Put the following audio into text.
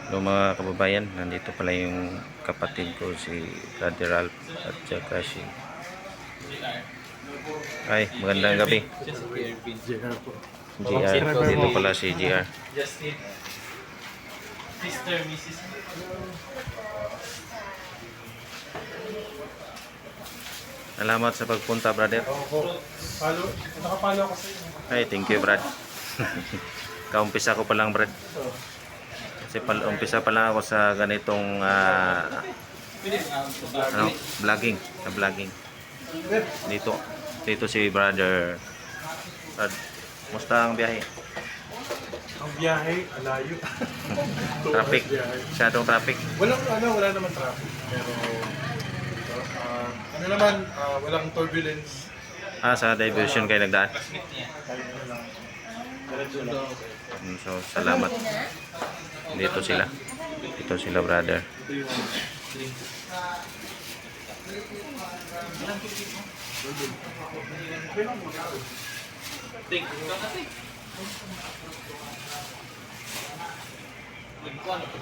Hello mga kababayan, nandito pala yung kapatid ko si Brother Ralph at saka si ay, magandang gabi. GR, dito pala si GR. Justin. Sister, Mrs. Salamat sa pagpunta, brother. Follow. Nakapalo ako sa inyo. Ay, thank you, Brad. Kaumpisa ko pa lang, Brad. Kasi umpisa pa lang ako sa ganitong vlogging, sa vlogging. Dito si Brother Brad. Musta ang biyahe? Ang biyahe, alayo. Traffic. Masyadong traffic. Wala naman traffic. Pero, walang turbulence. Sa diversion kayo nagdaan. Kahit ano lang. Diretso lang. So, salamat. Dito sila. Dito sila, brother. Ito yung drink. Think ka kasi. Ano po, ano po,